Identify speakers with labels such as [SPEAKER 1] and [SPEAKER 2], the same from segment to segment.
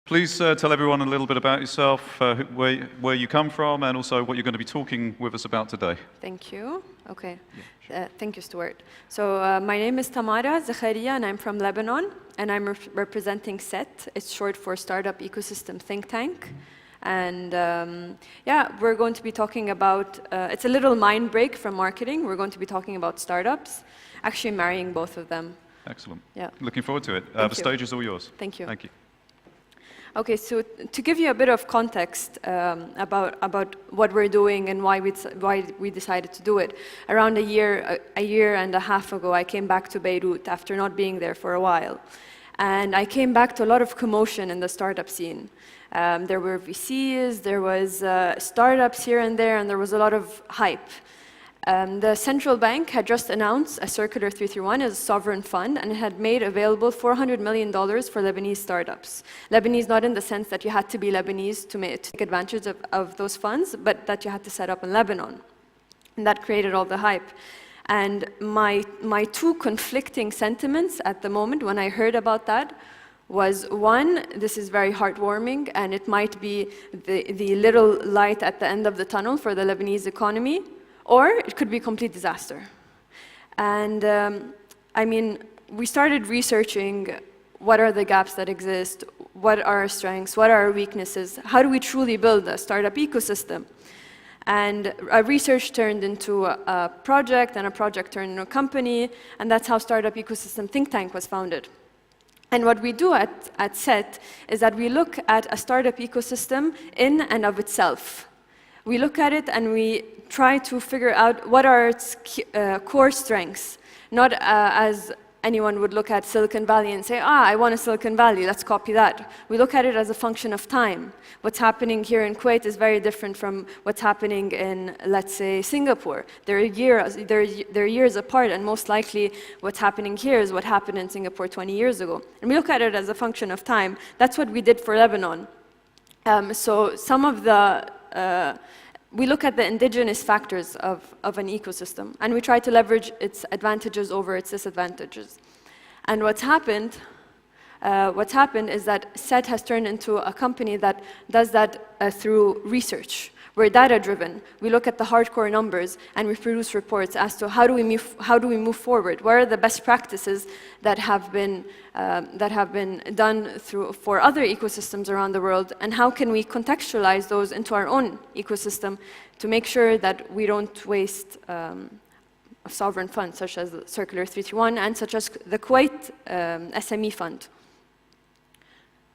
[SPEAKER 1] Please tell everyone a little bit about yourself, where you come from, and also what you're going to be talking with us about today.
[SPEAKER 2] Thank you. Okay. Yeah, thank you, Stuart. So my name is Tamara, Zakharia, and I'm from Lebanon, and I'm representing SETT. It's short for Startup Ecosystem Think Tank. And yeah, we're going to be talking about, it's a little mind break from marketing. We're going to be talking about startups, actually marrying both of them.
[SPEAKER 1] Excellent.
[SPEAKER 2] Yeah.
[SPEAKER 1] Looking forward to it. The stage is all yours.
[SPEAKER 2] Thank you.
[SPEAKER 1] Thank you.
[SPEAKER 2] Okay, so to give you a bit of context about what we're doing and why we decided to do it, around a year and a half ago, I came back to Beirut after not being there for a while. And I came back to a lot of commotion in the startup scene. There were VCs, there was startups here and there was a lot of hype. The central bank had just announced a Circular 331 as a sovereign fund, and it had made available $400 million for Lebanese startups. Lebanese not in the sense that you had to be Lebanese to take advantage of those funds, but that you had to set up in Lebanon. And that created all the hype. And my two conflicting sentiments at the moment when I heard about that was, one, this is very heartwarming, and it might be the little light at the end of the tunnel for the Lebanese economy, or it could be a complete disaster. And I mean, we started researching what are the gaps that exist, what are our strengths, what are our weaknesses, how do we truly build a startup ecosystem? And our research turned into a project, and a project turned into a company, and that's how Startup Ecosystem Think Tank was founded. And what we do at SETT is that we look at a startup ecosystem in and of itself. We look at it and we try to figure out what are its core strengths, not as anyone would look at Silicon Valley and say, I want a Silicon Valley, let's copy that. We look at it as a function of time. What's happening here in Kuwait is very different from what's happening in, let's say, Singapore. They're years apart, and most likely what's happening here is what happened in Singapore 20 years ago. And we look at it as a function of time. That's what we did for Lebanon. So some of the we look at the indigenous factors of an ecosystem, and we try to leverage its advantages over its disadvantages. And what's happened is that SETT has turned into a company that does that through research. We're data-driven. We look at the hardcore numbers, and we produce reports as to how do we move forward? What are the best practices that have been done for other ecosystems around the world, and how can we contextualize those into our own ecosystem to make sure that we don't waste sovereign funds, such as the Circular 331 and such as the Kuwait SME Fund.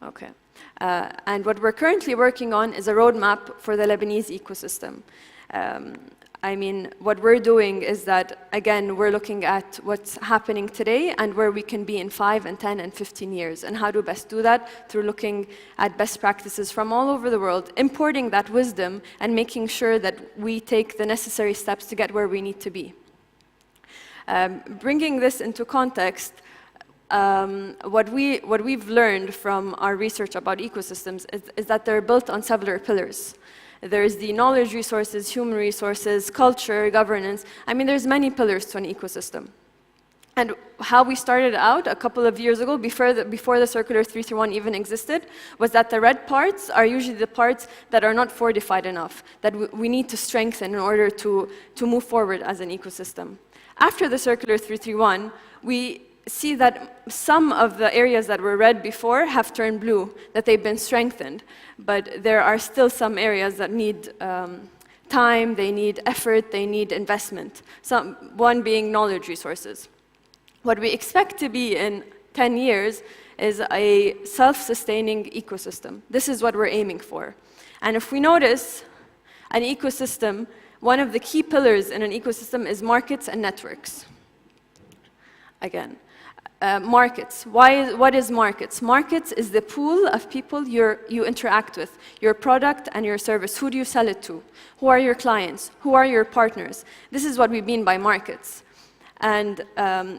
[SPEAKER 2] Okay. And what we're currently working on is a roadmap for the Lebanese ecosystem. I mean, what we're doing is that, again, we're looking at what's happening today and where we can be in 5 and 10 and 15 years. And how to best do that? Through looking at best practices from all over the world, importing that wisdom, and making sure that we take the necessary steps to get where we need to be. Bringing this into context, what we've learned from our research about ecosystems is that they're built on several pillars. There's the knowledge resources, human resources, culture, governance. I mean, there's many pillars to an ecosystem. And how we started out a couple of years ago, before the Circular 331 even existed, was that the red parts are usually the parts that are not fortified enough, that we need to strengthen in order to move forward as an ecosystem. After the Circular 331, we see that some of the areas that were red before have turned blue, that they've been strengthened. But there are still some areas that need time, they need effort, they need investment. One being knowledge resources. What we expect to be in 10 years is a self-sustaining ecosystem. This is what we're aiming for. And if we notice an ecosystem, one of the key pillars in an ecosystem is markets and networks. Again. Markets. What is markets? Markets is the pool of people you interact with, your product and your service. Who do you sell it to? Who are your clients? Who are your partners? This is what we mean by markets. And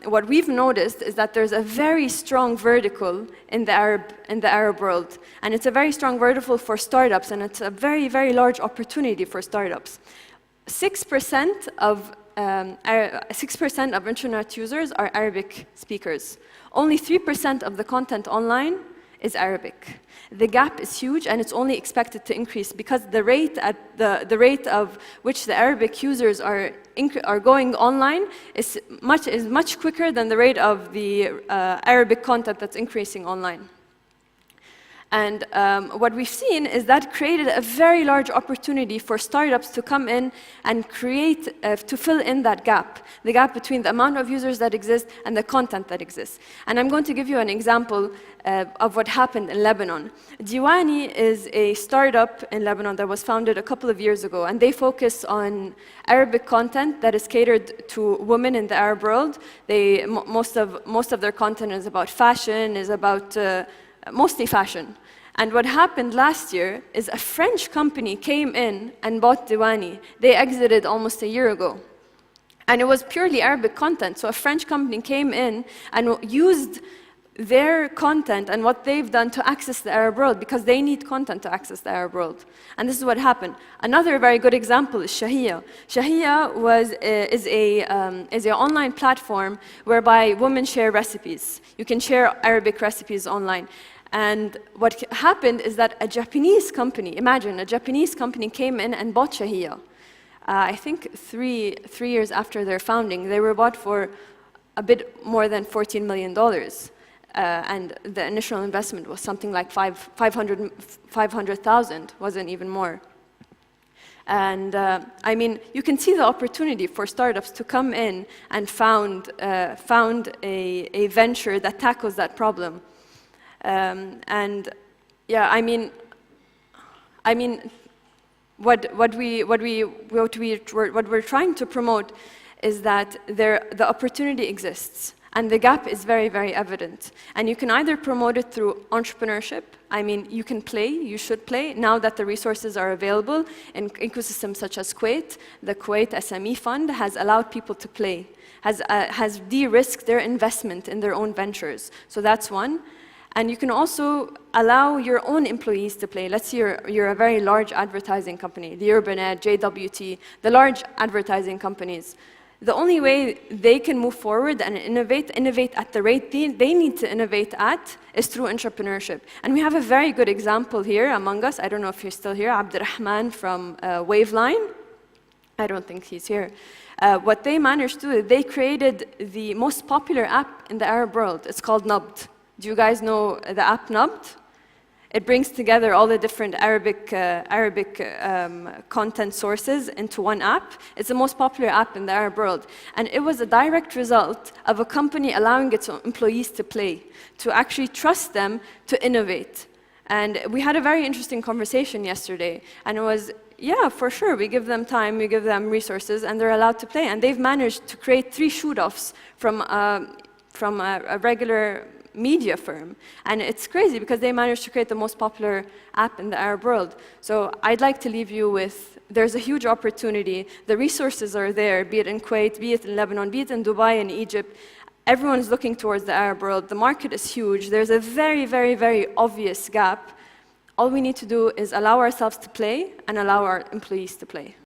[SPEAKER 2] what we've noticed is that there's a very strong vertical in the Arab world. And it's a very strong vertical for startups, and it's a very, very large opportunity for startups. 6% of internet users are Arabic speakers. Only 3% of the content online is Arabic. The gap is huge, and it's only expected to increase because the rate of which the Arabic users are going online is much quicker than the rate of the Arabic content that's increasing online. And what we've seen is that created a very large opportunity for startups to come in and create, to fill in that gap, the gap between the amount of users that exist and the content that exists. And I'm going to give you an example of what happened in Lebanon. Diwani is a startup in Lebanon that was founded a couple of years ago, and they focus on Arabic content that is catered to women in the Arab world. Most of their content is about fashion, is about mostly fashion. And what happened last year is a French company came in and bought Diwani. They exited almost a year ago. And it was purely Arabic content. So a French company came in and used their content and what they've done to access the Arab world, because they need content to access the Arab world. And this is what happened. Another very good example is Shahia. Shahia is an online platform whereby women share recipes. You can share Arabic recipes online. And what happened is that a Japanese company, imagine, a Japanese company came in and bought Shahia. I think three years after their founding, they were bought for a bit more than $14 million. And the initial investment was something like 500,000, wasn't even more. And I mean, you can see the opportunity for startups to come in and found a venture that tackles that problem. And yeah, I mean, what we're trying to promote is that the opportunity exists, and the gap is very, very evident. And you can either promote it through entrepreneurship. I mean, you can play, you should play, now that the resources are available in ecosystems such as Kuwait. The Kuwait SME Fund has allowed people to play, has de-risked their investment in their own ventures. So that's one. And you can also allow your own employees to play. Let's say you're a very large advertising company, the Urban Ad, JWT, the large advertising companies. The only way they can move forward and innovate at the rate they need to innovate at is through entrepreneurship. And we have a very good example here among us. I don't know if you're still here, Abdurrahman from Waveline. I don't think he's here. What they managed to do, they created the most popular app in the Arab world. It's called Nabd. Do you guys know the app Nabd? It brings together all the different Arabic content sources into one app. It's the most popular app in the Arab world. And it was a direct result of a company allowing its employees to play, to actually trust them to innovate. And we had a very interesting conversation yesterday. And it was, yeah, for sure, we give them time, we give them resources, and they're allowed to play. And they've managed to create 3 shoot-offs from a regular media firm. And it's crazy because they managed to create the most popular app in the Arab world. So I'd like to leave you with, there's a huge opportunity. The resources are there, be it in Kuwait, be it in Lebanon, be it in Dubai and Egypt. Everyone is looking towards the Arab world. The market is huge. There's a very, very, very obvious gap. All we need to do is allow ourselves to play and allow our employees to play.